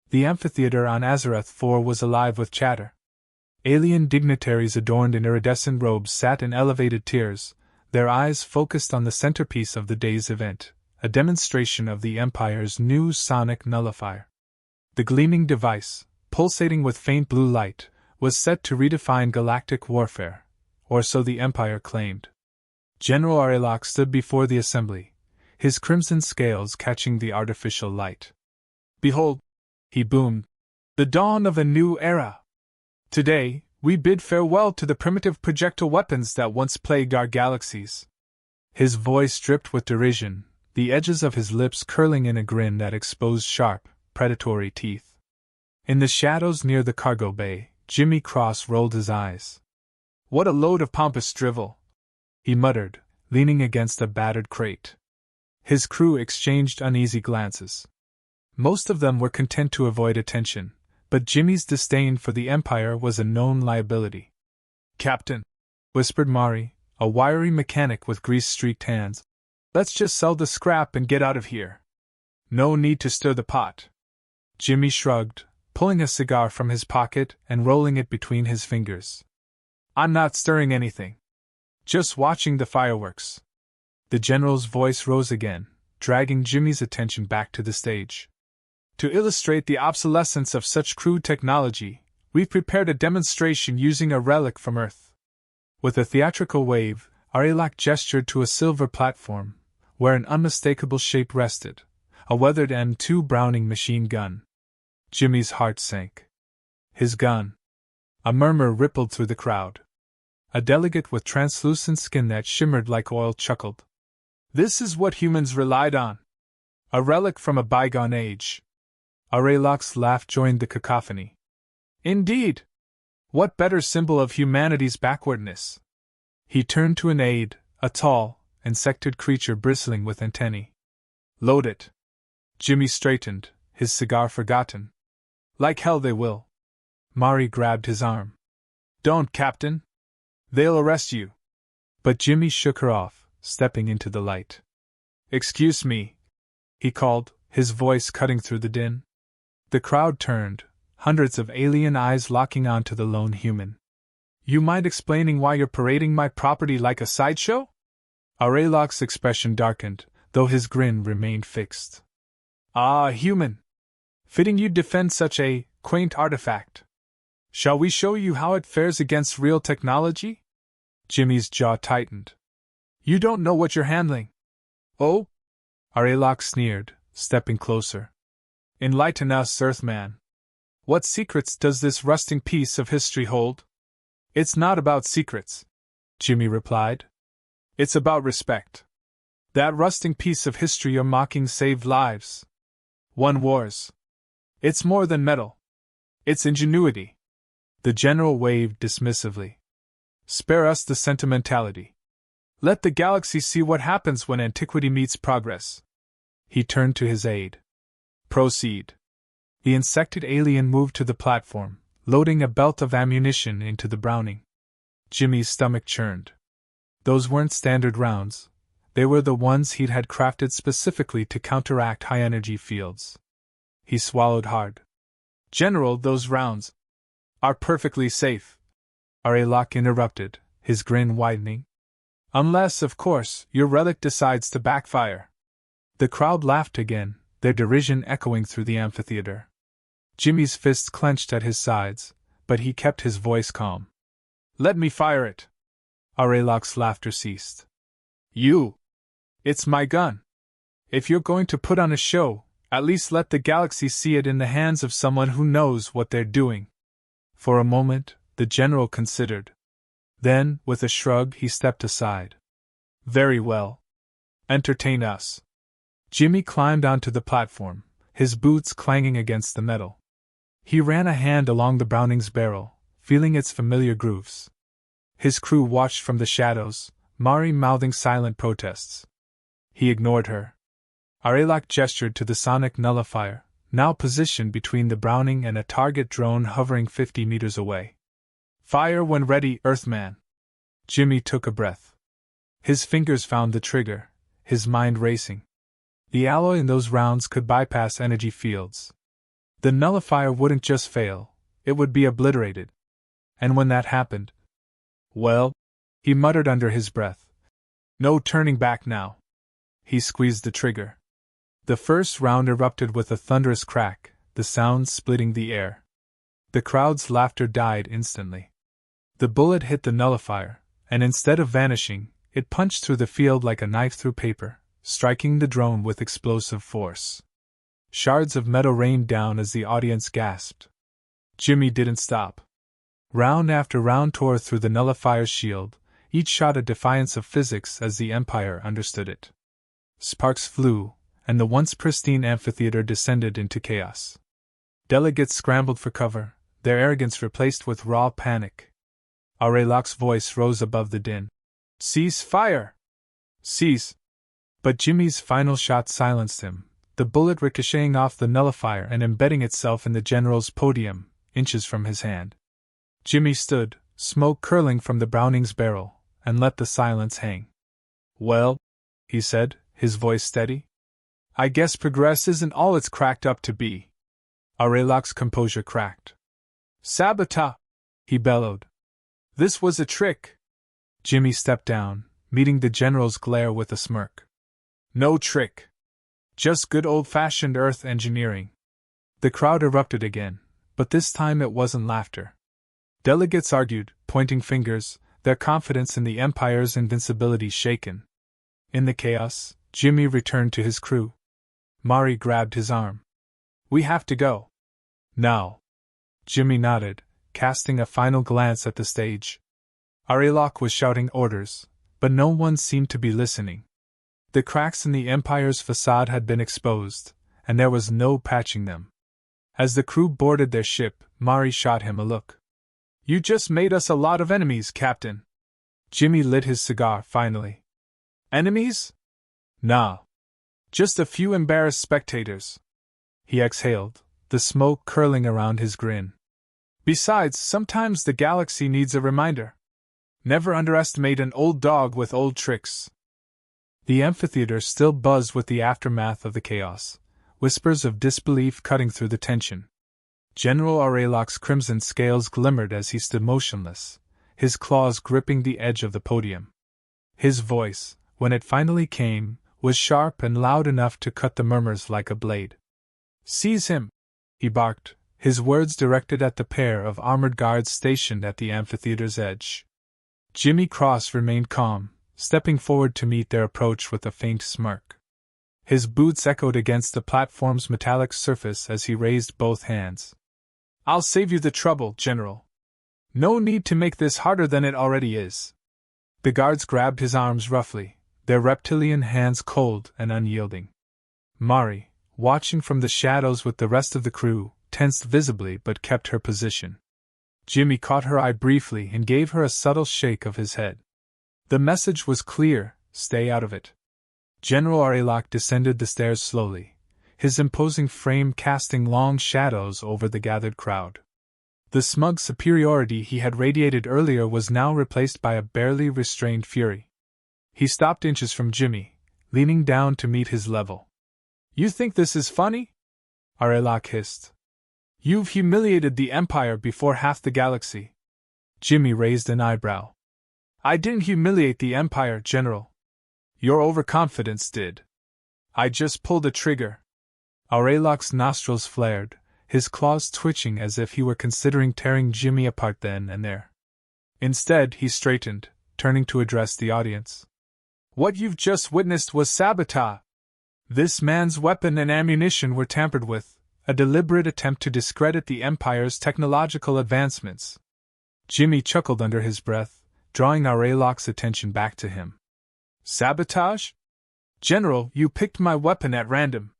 The amphitheater on Azarath IV was alive with chatter. Alien dignitaries adorned in iridescent robes sat in elevated tiers, their eyes focused on the centerpiece of the day's event, a demonstration of the Empire's new sonic nullifier. The gleaming device, pulsating with faint blue light, was set to redefine galactic warfare, or so the Empire claimed. General Aurelok stood before the assembly, his crimson scales catching the artificial light. "Behold," he boomed, "the dawn of a new era! Today, we bid farewell to the primitive projectile weapons that once plagued our galaxies." His voice dripped with derision, the edges of his lips curling in a grin that exposed sharp, predatory teeth. In the shadows near the cargo bay, Jimmy Cross rolled his eyes. "What a load of pompous drivel," he muttered, leaning against a battered crate. His crew exchanged uneasy glances. Most of them were content to avoid attention, but Jimmy's disdain for the Empire was a known liability. "Captain," whispered Mari, a wiry mechanic with grease-streaked hands, "let's just sell the scrap and get out of here. No need to stir the pot." Jimmy shrugged, pulling a cigar from his pocket and rolling it between his fingers. "I'm not stirring anything. Just watching the fireworks." The general's voice rose again, dragging Jimmy's attention back to the stage. "To illustrate the obsolescence of such crude technology, we've prepared a demonstration using a relic from Earth." With a theatrical wave, Aurelok gestured to a silver platform, where an unmistakable shape rested, a weathered M2 Browning machine gun. Jimmy's heart sank. His gun. A murmur rippled through the crowd. A delegate with translucent skin that shimmered like oil chuckled. "This is what humans relied on. A relic from a bygone age." Aurelok's laugh joined the cacophony. "Indeed! What better symbol of humanity's backwardness?" He turned to an aide, a tall, insectoid creature bristling with antennae. "Load it." Jimmy straightened, his cigar forgotten. "Like hell they will." Mari grabbed his arm. "Don't, Captain. They'll arrest you." But Jimmy shook her off, stepping into the light. "Excuse me," he called, his voice cutting through the din. The crowd turned, hundreds of alien eyes locking onto the lone human. "You mind explaining why you're parading my property like a sideshow?" Aurelok's expression darkened, though his grin remained fixed. "Ah, human! Fitting you'd defend such a quaint artifact. Shall we show you how it fares against real technology?" Jimmy's jaw tightened. "You don't know what you're handling." "Oh?" Aurelok sneered, stepping closer. "Enlighten us, Earthman. What secrets does this rusting piece of history hold?" "It's not about secrets," Jimmy replied. "It's about respect. That rusting piece of history you're mocking saved lives. Won wars. It's more than metal. It's ingenuity." The general waved dismissively. "Spare us the sentimentality. Let the galaxy see what happens when antiquity meets progress." He turned to his aide. "Proceed." The insected alien moved to the platform, loading a belt of ammunition into the Browning. Jimmy's stomach churned. Those weren't standard rounds. They were the ones he'd had crafted specifically to counteract high-energy fields. He swallowed hard. "General, those rounds are perfectly safe," Aurelok interrupted, his grin widening. "Unless, of course, your relic decides to backfire." The crowd laughed again, their derision echoing through the amphitheater. Jimmy's fists clenched at his sides, but he kept his voice calm. "Let me fire it." Aurelok's laughter ceased. "You! It's my gun. If you're going to put on a show, at least let the galaxy see it in the hands of someone who knows what they're doing." For a moment, the general considered. Then, with a shrug, he stepped aside. "Very well. Entertain us." Jimmy climbed onto the platform, his boots clanging against the metal. He ran a hand along the Browning's barrel, feeling its familiar grooves. His crew watched from the shadows, Mari mouthing silent protests. He ignored her. Aurelok gestured to the sonic nullifier, now positioned between the Browning and a target drone hovering 50 meters away. "Fire when ready, Earthman." Jimmy took a breath. His fingers found the trigger, his mind racing. The alloy in those rounds could bypass energy fields. The nullifier wouldn't just fail, it would be obliterated. And when that happened, well, he muttered under his breath. No turning back now. He squeezed the trigger. The first round erupted with a thunderous crack, the sound splitting the air. The crowd's laughter died instantly. The bullet hit the nullifier, and instead of vanishing, it punched through the field like a knife through paper, striking the drone with explosive force. Shards of metal rained down as the audience gasped. Jimmy didn't stop. Round after round tore through the nullifier's shield, each shot a defiance of physics as the Empire understood it. Sparks flew, and the once pristine amphitheater descended into chaos. Delegates scrambled for cover, their arrogance replaced with raw panic. Aureloc's voice rose above the din. "Cease fire! Cease!" But Jimmy's final shot silenced him, the bullet ricocheting off the nullifier and embedding itself in the general's podium, inches from his hand. Jimmy stood, smoke curling from the Browning's barrel, and let the silence hang. "Well," he said, his voice steady, "I guess progress isn't all it's cracked up to be." Aureloc's composure cracked. "Sabotage!" he bellowed. "This was a trick!" Jimmy stepped down, meeting the general's glare with a smirk. "No trick. Just good old-fashioned Earth engineering." The crowd erupted again, but this time it wasn't laughter. Delegates argued, pointing fingers, their confidence in the Empire's invincibility shaken. In the chaos, Jimmy returned to his crew. Mari grabbed his arm. "We have to go. Now." Jimmy nodded, casting a final glance at the stage. Arelock was shouting orders, but no one seemed to be listening. The cracks in the Empire's facade had been exposed, and there was no patching them. As the crew boarded their ship, Mari shot him a look. "You just made us a lot of enemies, Captain." Jimmy lit his cigar finally. "Enemies? Nah. Just a few embarrassed spectators." He exhaled, the smoke curling around his grin. "Besides, sometimes the galaxy needs a reminder. Never underestimate an old dog with old tricks." The amphitheater still buzzed with the aftermath of the chaos, whispers of disbelief cutting through the tension. General Aureloc's crimson scales glimmered as he stood motionless, his claws gripping the edge of the podium. His voice, when it finally came, was sharp and loud enough to cut the murmurs like a blade. "Seize him!" he barked, his words directed at the pair of armored guards stationed at the amphitheater's edge. Jimmy Cross remained calm, stepping forward to meet their approach with a faint smirk. His boots echoed against the platform's metallic surface as he raised both hands. "I'll save you the trouble, General. No need to make this harder than it already is." The guards grabbed his arms roughly, their reptilian hands cold and unyielding. Mari, watching from the shadows with the rest of the crew, tensed visibly but kept her position. Jimmy caught her eye briefly and gave her a subtle shake of his head. The message was clear: stay out of it. General Arelock descended the stairs slowly, his imposing frame casting long shadows over the gathered crowd. The smug superiority he had radiated earlier was now replaced by a barely restrained fury. He stopped inches from Jimmy, leaning down to meet his level. "You think this is funny?" Arelock hissed. "You've humiliated the Empire before half the galaxy." Jimmy raised an eyebrow. "I didn't humiliate the Empire, General. Your overconfidence did. I just pulled a trigger." Arelock's nostrils flared, his claws twitching as if he were considering tearing Jimmy apart then and there. Instead, he straightened, turning to address the audience. "What you've just witnessed was sabotage. This man's weapon and ammunition were tampered with, a deliberate attempt to discredit the Empire's technological advancements." Jimmy chuckled under his breath, drawing Arelock's attention back to him. "Sabotage? General, you picked my weapon at random.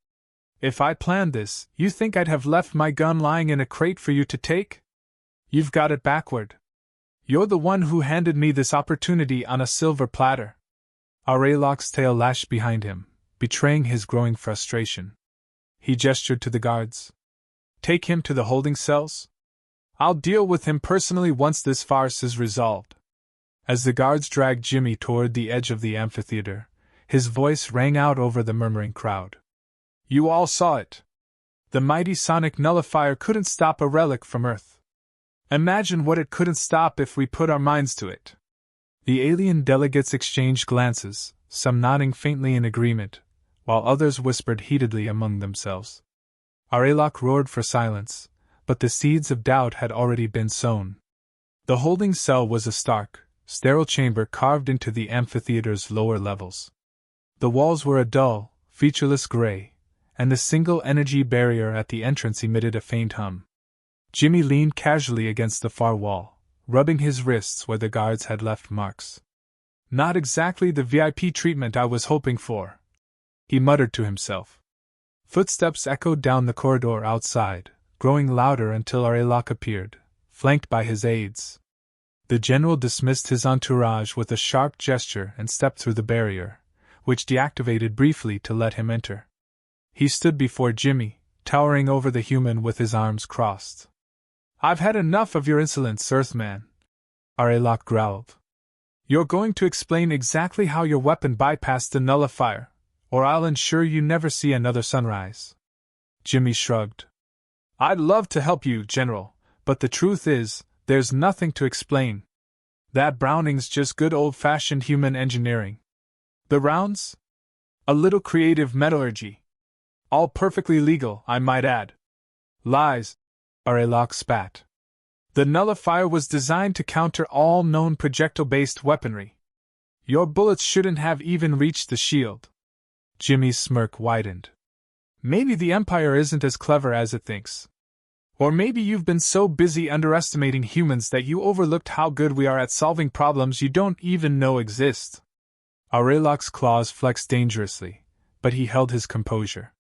If I planned this, you think I'd have left my gun lying in a crate for you to take? You've got it backward. You're the one who handed me this opportunity on a silver platter." Arelock's tail lashed behind him, betraying his growing frustration. He gestured to the guards. "Take him to the holding cells. I'll deal with him personally once this farce is resolved." As the guards dragged Jimmy toward the edge of the amphitheater, his voice rang out over the murmuring crowd. "You all saw it. The mighty sonic nullifier couldn't stop a relic from Earth. Imagine what it couldn't stop if we put our minds to it. The alien delegates exchanged glances, some nodding faintly in agreement, while others whispered heatedly among themselves. Arelok roared for silence, but the seeds of doubt had already been sown. The holding cell was a stark, sterile chamber carved into the amphitheater's lower levels. The walls were a dull, featureless gray, and the single energy barrier at the entrance emitted a faint hum. Jimmy leaned casually against the far wall, rubbing his wrists where the guards had left marks. Not exactly the VIP treatment I was hoping for, he muttered to himself. Footsteps echoed down the corridor outside, growing louder until Arelok appeared, flanked by his aides. The general dismissed his entourage with a sharp gesture and stepped through the barrier, which deactivated briefly to let him enter. He stood before Jimmy, towering over the human with his arms crossed. "I've had enough of your insolence, Earthman," Arelok growled. "You're going to explain exactly how your weapon bypassed the nullifier, or I'll ensure you never see another sunrise." Jimmy shrugged. "I'd love to help you, General, but the truth is, there's nothing to explain. That Browning's just good old-fashioned human engineering. The rounds? A little creative metallurgy. All perfectly legal, I might add." "Lies," Arelok spat. "The nullifier was designed to counter all known projectile-based weaponry. Your bullets shouldn't have even reached the shield." Jimmy's smirk widened. "Maybe the Empire isn't as clever as it thinks. Or maybe you've been so busy underestimating humans that you overlooked how good we are at solving problems you don't even know exist." Arelok's claws flexed dangerously, but he held his composure.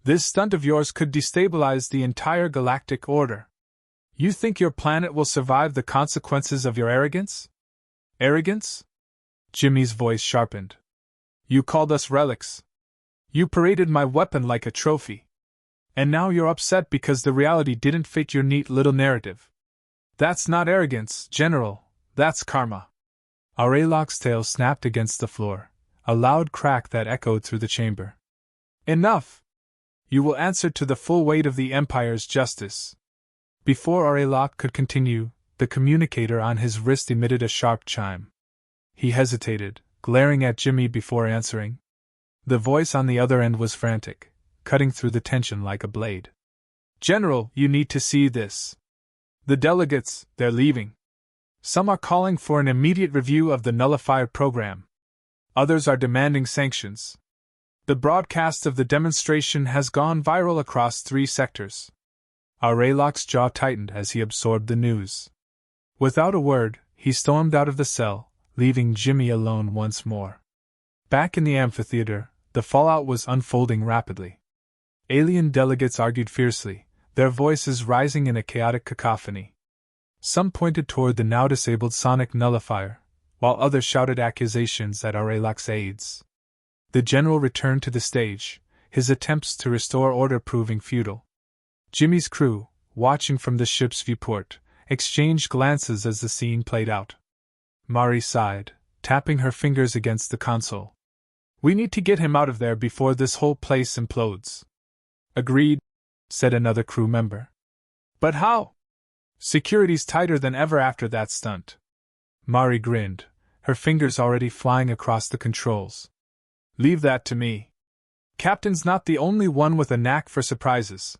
"This stunt of yours could destabilize the entire galactic order. You think your planet will survive the consequences of your arrogance?" "Arrogance?" Jimmy's voice sharpened. "You called us relics. You paraded my weapon like a trophy. And now you're upset because the reality didn't fit your neat little narrative. That's not arrogance, General, that's karma." Arelok's tail snapped against the floor, a loud crack that echoed through the chamber. "Enough! You will answer to the full weight of the Empire's justice." Before Arelok could continue, the communicator on his wrist emitted a sharp chime. He hesitated, glaring at Jimmy before answering. The voice on the other end was frantic, cutting through the tension like a blade. "General, you need to see this. The delegates, they're leaving. Some are calling for an immediate review of the nullifier program. Others are demanding sanctions. The broadcast of the demonstration has gone viral across 3 sectors." Arelok's jaw tightened as he absorbed the news. Without a word, he stormed out of the cell, leaving Jimmy alone once more. Back in the amphitheater, the fallout was unfolding rapidly. Alien delegates argued fiercely, their voices rising in a chaotic cacophony. Some pointed toward the now disabled sonic nullifier, while others shouted accusations at Arelok's aides. The general returned to the stage, his attempts to restore order proving futile. Jimmy's crew, watching from the ship's viewport, exchanged glances as the scene played out. Mari sighed, tapping her fingers against the console. "We need to get him out of there before this whole place implodes." "Agreed," said another crew member. "But how? Security's tighter than ever after that stunt." Mari grinned, her fingers already flying across the controls. "Leave that to me. Captain's not the only one with a knack for surprises."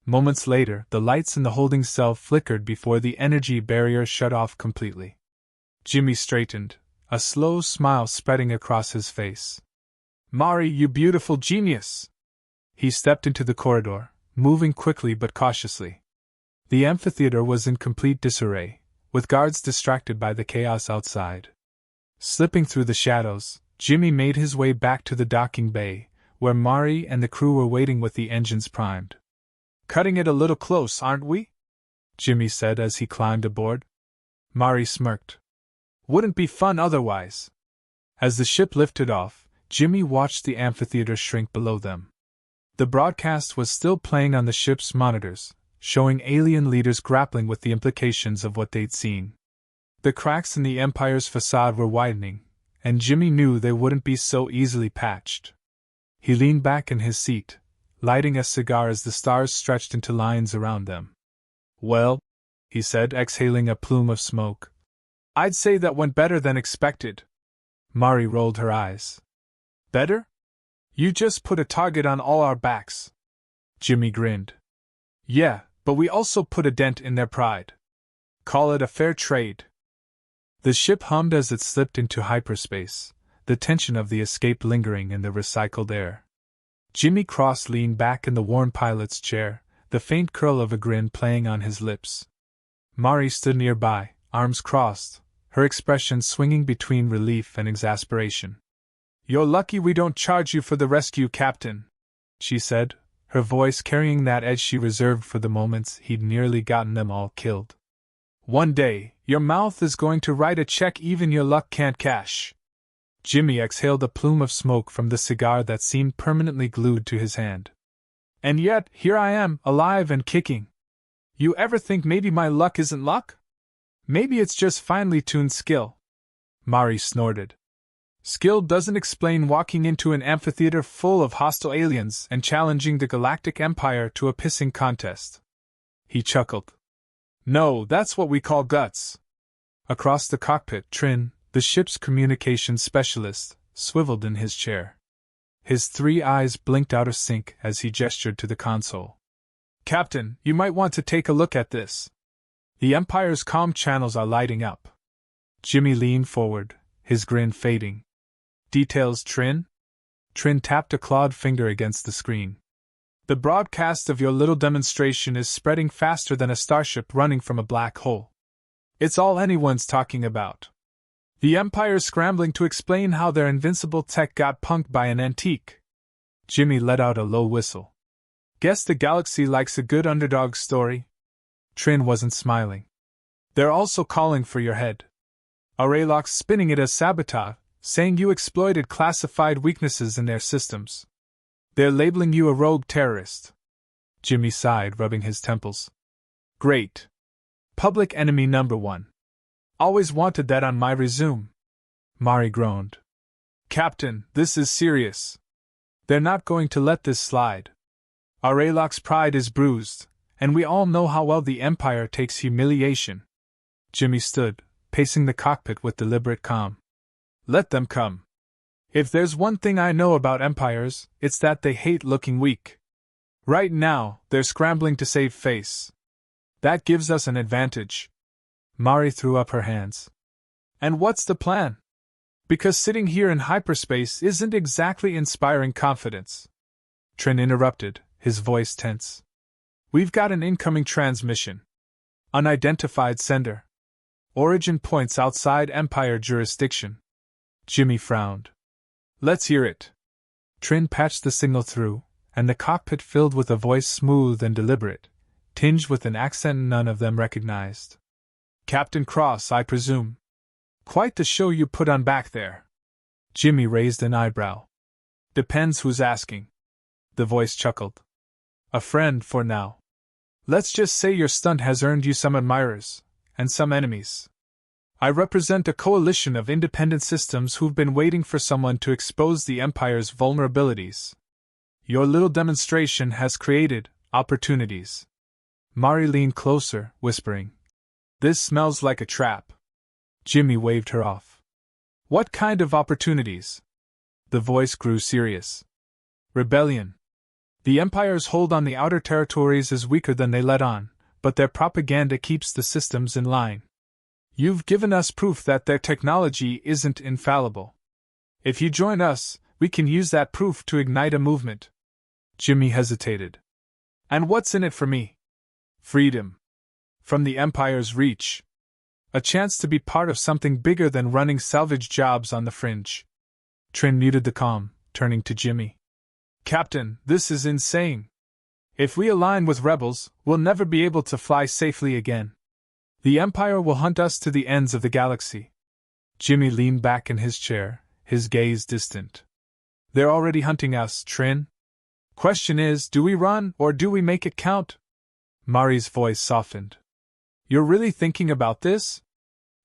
Moments later, the lights in the holding cell flickered before the energy barrier shut off completely. Jimmy straightened, a slow smile spreading across his face. "Mari, you beautiful genius!" He stepped into the corridor, moving quickly but cautiously. The amphitheater was in complete disarray, with guards distracted by the chaos outside. Slipping through the shadows, Jimmy made his way back to the docking bay, where Mari and the crew were waiting with the engines primed. "Cutting it a little close, aren't we?" Jimmy said as he climbed aboard. Mari smirked. "Wouldn't be fun otherwise." As the ship lifted off, Jimmy watched the amphitheater shrink below them. The broadcast was still playing on the ship's monitors, showing alien leaders grappling with the implications of what they'd seen. The cracks in the Empire's facade were widening, and Jimmy knew they wouldn't be so easily patched. He leaned back in his seat, lighting a cigar as the stars stretched into lines around them. Well, he said, exhaling a plume of smoke. I'd say that went better than expected. Mari rolled her eyes. Better? You just put a target on all our backs. Jimmy grinned. Yeah, but we also put a dent in their pride. Call it a fair trade. The ship hummed as it slipped into hyperspace, the tension of the escape lingering in the recycled air. Jimmy Cross leaned back in the worn pilot's chair, the faint curl of a grin playing on his lips. Mari stood nearby, arms crossed, her expression swinging between relief and exasperation. You're lucky we don't charge you for the rescue, Captain, she said, her voice carrying that edge she reserved for the moments he'd nearly gotten them all killed. One day, your mouth is going to write a check even your luck can't cash. Jimmy exhaled a plume of smoke from the cigar that seemed permanently glued to his hand. And yet, here I am, alive and kicking. You ever think maybe my luck isn't luck? Maybe it's just finely tuned skill. Mari snorted. Skill doesn't explain walking into an amphitheater full of hostile aliens and challenging the Galactic Empire to a pissing contest. He chuckled. No, that's what we call guts. Across the cockpit, Trin, the ship's communications specialist, swiveled in his chair. His 3 eyes blinked out of sync as he gestured to the console. Captain, you might want to take a look at this. The Empire's comm channels are lighting up. Jimmy leaned forward, his grin fading. Details, Trin? Trin tapped a clawed finger against the screen. The broadcast of your little demonstration is spreading faster than a starship running from a black hole. It's all anyone's talking about. The Empire's scrambling to explain how their invincible tech got punked by an antique. Jimmy let out a low whistle. Guess the galaxy likes a good underdog story? Trin wasn't smiling. They're also calling for your head. Arraylock's spinning it as sabotage, saying you exploited classified weaknesses in their systems. They're labeling you a rogue terrorist. Jimmy sighed, rubbing his temples. Great. Public enemy number 1. Always wanted that on my resume. Mari groaned. Captain, this is serious. They're not going to let this slide. Arraylock's pride is bruised, and we all know how well the Empire takes humiliation. Jimmy stood, pacing the cockpit with deliberate calm. Let them come. If there's one thing I know about empires, it's that they hate looking weak. Right now, they're scrambling to save face. That gives us an advantage. Mari threw up her hands. And what's the plan? Because sitting here in hyperspace isn't exactly inspiring confidence. Trin interrupted, his voice tense. We've got an incoming transmission. Unidentified sender. Origin points outside Empire jurisdiction. Jimmy frowned. Let's hear it. Trin patched the signal through, and the cockpit filled with a voice smooth and deliberate, tinged with an accent none of them recognized. Captain Cross, I presume. Quite the show you put on back there. Jimmy raised an eyebrow. Depends who's asking. The voice chuckled. A friend for now. Let's just say your stunt has earned you some admirers, and some enemies. I represent a coalition of independent systems who've been waiting for someone to expose the Empire's vulnerabilities. Your little demonstration has created opportunities. Mari leaned closer, whispering. This smells like a trap. Jimmy waved her off. What kind of opportunities? The voice grew serious. Rebellion. The Empire's hold on the outer territories is weaker than they let on, but their propaganda keeps the systems in line. You've given us proof that their technology isn't infallible. If you join us, we can use that proof to ignite a movement. Jimmy hesitated. And what's in it for me? Freedom. From the Empire's reach. A chance to be part of something bigger than running salvage jobs on the fringe. Trin muted the calm, turning to Jimmy. Captain, this is insane. If we align with rebels, we'll never be able to fly safely again. The Empire will hunt us to the ends of the galaxy. Jimmy leaned back in his chair, his gaze distant. They're already hunting us, Trin. Question is, do we run or do we make it count? Mari's voice softened. You're really thinking about this?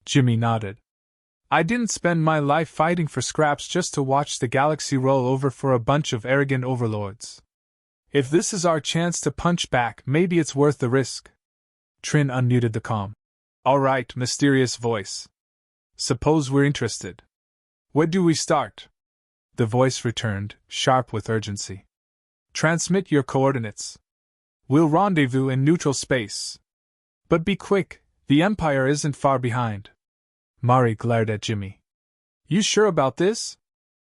Jimmy nodded. I didn't spend my life fighting for scraps just to watch the galaxy roll over for a bunch of arrogant overlords. If this is our chance to punch back, maybe it's worth the risk. Trin unmuted the comm. All right, mysterious voice. Suppose we're interested. Where do we start? The voice returned, sharp with urgency. Transmit your coordinates. We'll rendezvous in neutral space. But be quick, the Empire isn't far behind. Mari glared at Jimmy. You sure about this?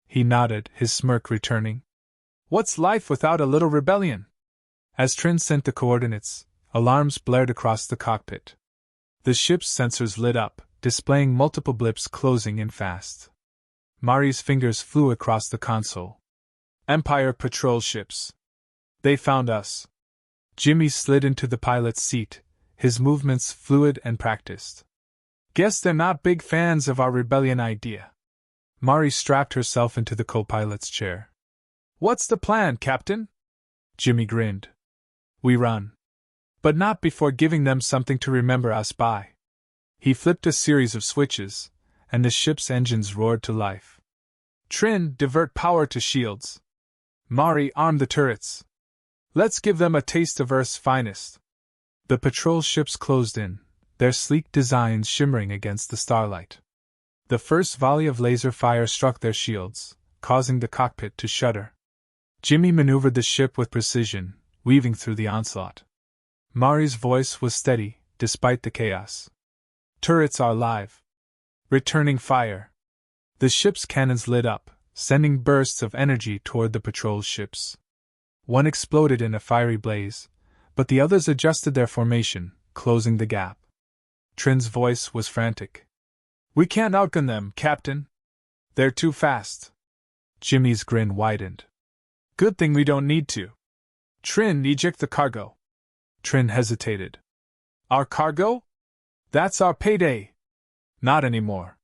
He nodded, his smirk returning. What's life without a little rebellion? As Trin sent the coordinates, alarms blared across the cockpit. The ship's sensors lit up, displaying multiple blips closing in fast. Mari's fingers flew across the console. Empire patrol ships. They found us. Jimmy slid into the pilot's seat, his movements fluid and practiced. Guess they're not big fans of our rebellion idea. Mari strapped herself into the co-pilot's chair. What's the plan, Captain? Jimmy grinned. We run. But not before giving them something to remember us by. He flipped a series of switches, and the ship's engines roared to life. Trin, divert power to shields. Mari, arm the turrets. Let's give them a taste of Earth's finest. The patrol ships closed in, their sleek designs shimmering against the starlight. The first volley of laser fire struck their shields, causing the cockpit to shudder. Jimmy maneuvered the ship with precision, weaving through the onslaught. Mari's voice was steady, despite the chaos. Turrets are live. Returning fire. The ship's cannons lit up, sending bursts of energy toward the patrol ships. One exploded in a fiery blaze, but the others adjusted their formation, closing the gap. Trin's voice was frantic. We can't outgun them, Captain. They're too fast. Jimmy's grin widened. Good thing we don't need to. Trin, eject the cargo. Trin hesitated. Our cargo? That's our payday. Not anymore.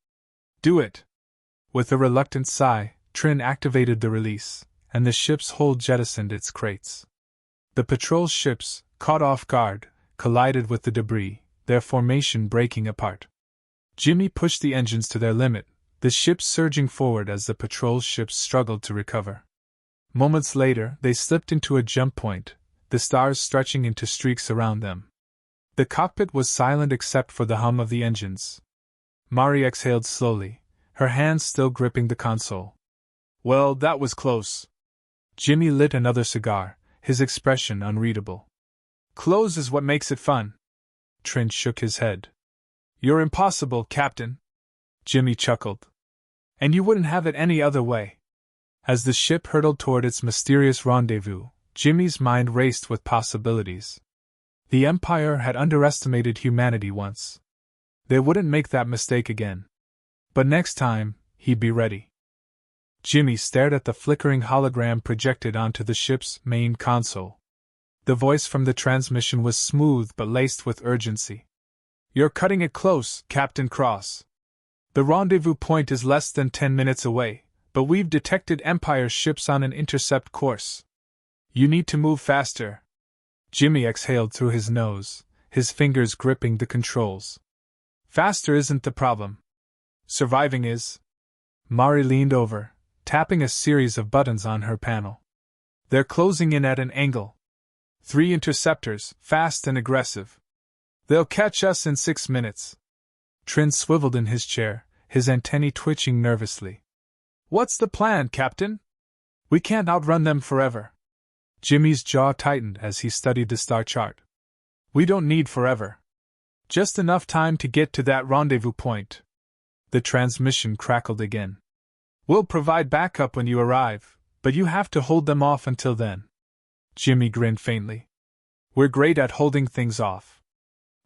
Do it. With a reluctant sigh, Trin activated the release, and the ship's hull jettisoned its crates. The patrol ships, caught off guard, collided with the debris, their formation breaking apart. Jimmy pushed the engines to their limit, the ships surging forward as the patrol ships struggled to recover. Moments later, they slipped into a jump point, the stars stretching into streaks around them. The cockpit was silent except for the hum of the engines. Mari exhaled slowly, her hands still gripping the console. Well, that was close. Jimmy lit another cigar, his expression unreadable. Close is what makes it fun. Trin shook his head. You're impossible, Captain. Jimmy chuckled. And you wouldn't have it any other way. As the ship hurtled toward its mysterious rendezvous, Jimmy's mind raced with possibilities. The Empire had underestimated humanity once. They wouldn't make that mistake again. But next time, he'd be ready. Jimmy stared at the flickering hologram projected onto the ship's main console. The voice from the transmission was smooth but laced with urgency. You're cutting it close, Captain Cross. The rendezvous point is less than 10 minutes away, but we've detected Empire ships on an intercept course. You need to move faster. Jimmy exhaled through his nose, his fingers gripping the controls. Faster isn't the problem. Surviving is. Mari leaned over, tapping a series of buttons on her panel. They're closing in at an angle. 3 interceptors, fast and aggressive. They'll catch us in 6 minutes. Trin swiveled in his chair, his antennae twitching nervously. What's the plan, Captain? We can't outrun them forever. Jimmy's jaw tightened as he studied the star chart. We don't need forever. Just enough time to get to that rendezvous point. The transmission crackled again. We'll provide backup when you arrive, but you have to hold them off until then. Jimmy grinned faintly. We're great at holding things off.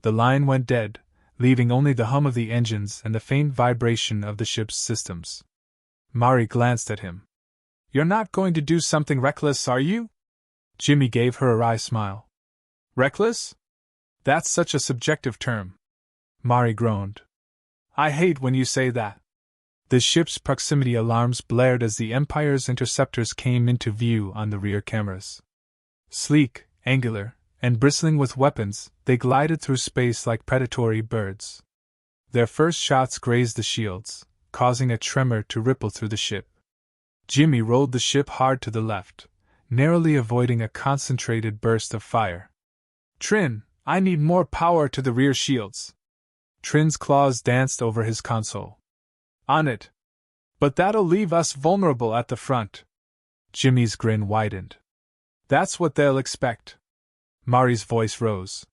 The line went dead, leaving only the hum of the engines and the faint vibration of the ship's systems. Mari glanced at him. You're not going to do something reckless, are you? Jimmy gave her a wry smile. Reckless? That's such a subjective term. Mari groaned. I hate when you say that. The ship's proximity alarms blared as the Empire's interceptors came into view on the rear cameras. Sleek, angular, and bristling with weapons, they glided through space like predatory birds. Their first shots grazed the shields, causing a tremor to ripple through the ship. Jimmy rolled the ship hard to the left, narrowly avoiding a concentrated burst of fire. Trin, I need more power to the rear shields. Trin's claws danced over his console. On it. But that'll leave us vulnerable at the front. Jimmy's grin widened. That's what they'll expect. Mari's voice rose.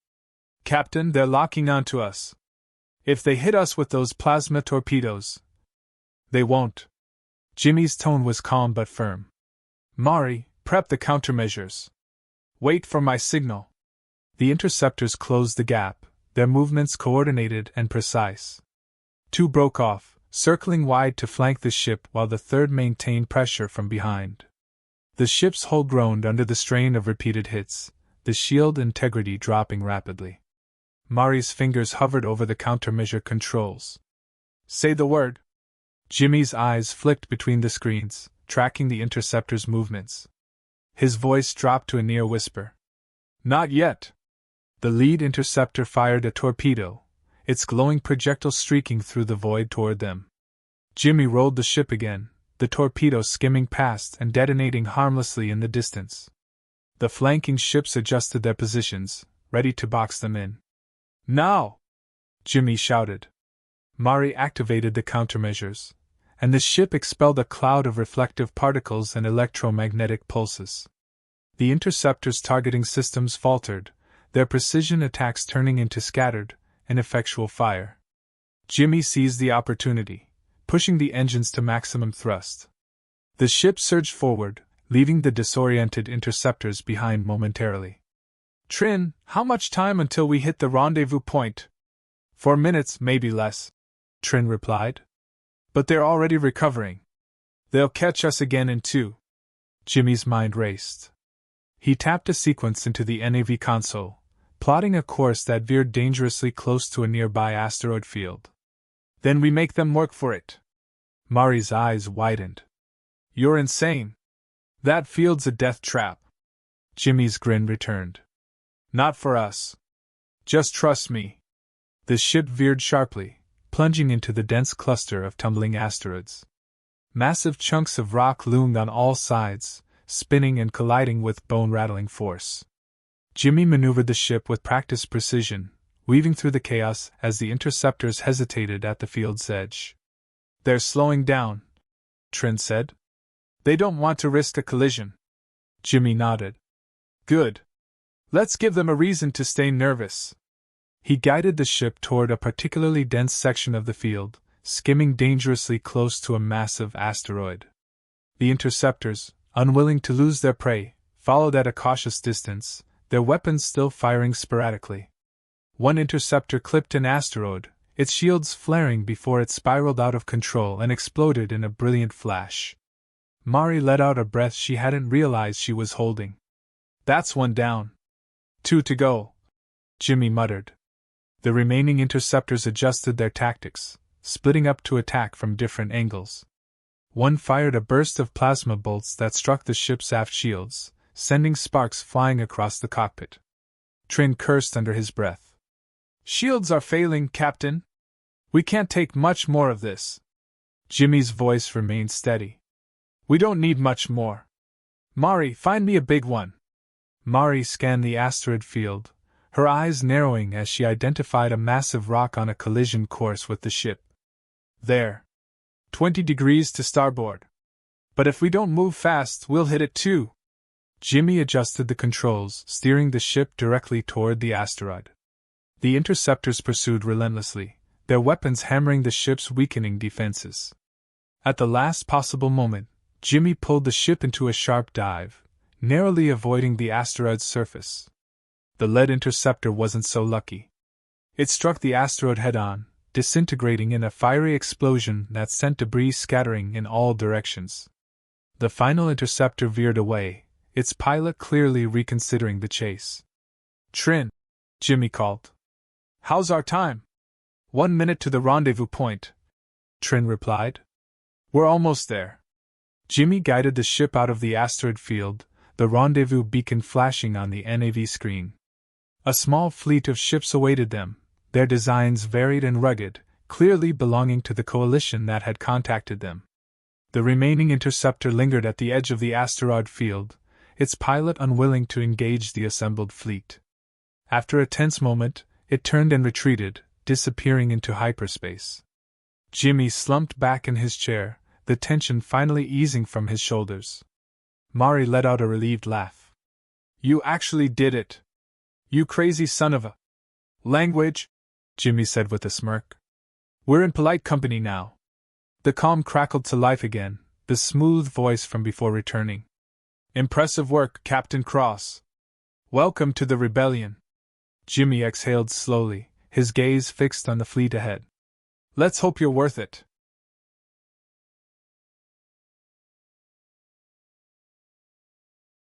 Captain, they're locking onto us. If they hit us with those plasma torpedoes. They won't. Jimmy's tone was calm but firm. Mari, prep the countermeasures. Wait for my signal. The interceptors closed the gap, their movements coordinated and precise. Two broke off, circling wide to flank the ship while the third maintained pressure from behind. The ship's hull groaned under the strain of repeated hits, the shield integrity dropping rapidly. Mari's fingers hovered over the countermeasure controls. Say the word. Jimmy's eyes flicked between the screens, tracking the interceptor's movements. His voice dropped to a near whisper. Not yet. The lead interceptor fired a torpedo, its glowing projectile streaking through the void toward them. Jimmy rolled the ship again, the torpedo skimming past and detonating harmlessly in the distance. The flanking ships adjusted their positions, ready to box them in. Now! Jimmy shouted. Mari activated the countermeasures, and the ship expelled a cloud of reflective particles and electromagnetic pulses. The interceptors' targeting systems faltered, their precision attacks turning into scattered, ineffectual fire. Jimmy seized the opportunity, pushing the engines to maximum thrust. The ship surged forward, leaving the disoriented interceptors behind momentarily. Trin, how much time until we hit the rendezvous point? 4 minutes, maybe less, Trin replied. But they're already recovering. They'll catch us again in 2. Jimmy's mind raced. He tapped a sequence into the NAV console, plotting a course that veered dangerously close to a nearby asteroid field. Then we make them work for it. Mari's eyes widened. You're insane. That field's a death trap. Jimmy's grin returned. Not for us. Just trust me. The ship veered sharply, plunging into the dense cluster of tumbling asteroids. Massive chunks of rock loomed on all sides, spinning and colliding with bone-rattling force. Jimmy maneuvered the ship with practiced precision, weaving through the chaos as the interceptors hesitated at the field's edge. They're slowing down, Trin said. They don't want to risk a collision. Jimmy nodded. Good. Let's give them a reason to stay nervous. He guided the ship toward a particularly dense section of the field, skimming dangerously close to a massive asteroid. The interceptors, unwilling to lose their prey, followed at a cautious distance, their weapons still firing sporadically. One interceptor clipped an asteroid, its shields flaring before it spiraled out of control and exploded in a brilliant flash. Mari let out a breath she hadn't realized she was holding. That's one down. 2 to go, Jimmy muttered. The remaining interceptors adjusted their tactics, splitting up to attack from different angles. One fired a burst of plasma bolts that struck the ship's aft shields, sending sparks flying across the cockpit. Trin cursed under his breath. Shields are failing, Captain. We can't take much more of this. Jimmy's voice remained steady. We don't need much more. Mari, find me a big one. Mari scanned the asteroid field, her eyes narrowing as she identified a massive rock on a collision course with the ship. There. 20 degrees to starboard. But if we don't move fast, we'll hit it too. Jimmy adjusted the controls, steering the ship directly toward the asteroid. The interceptors pursued relentlessly, their weapons hammering the ship's weakening defenses. At the last possible moment, Jimmy pulled the ship into a sharp dive, narrowly avoiding the asteroid's surface. The lead interceptor wasn't so lucky. It struck the asteroid head-on, disintegrating in a fiery explosion that sent debris scattering in all directions. The final interceptor veered away, its pilot clearly reconsidering the chase. Trin, Jimmy called. How's our time? 1 minute to the rendezvous point, Trin replied. We're almost there. Jimmy guided the ship out of the asteroid field, the rendezvous beacon flashing on the NAV screen. A small fleet of ships awaited them, their designs varied and rugged, clearly belonging to the coalition that had contacted them. The remaining interceptor lingered at the edge of the asteroid field, its pilot unwilling to engage the assembled fleet. After a tense moment, it turned and retreated, disappearing into hyperspace. Jimmy slumped back in his chair, the tension finally easing from his shoulders. Mari let out a relieved laugh. "You actually did it! You crazy son of a language," Jimmy said with a smirk. "We're in polite company now." The calm crackled to life again, the smooth voice from before returning. "Impressive work, Captain Cross. Welcome to the rebellion." Jimmy exhaled slowly, his gaze fixed on the fleet ahead. "Let's hope you're worth it."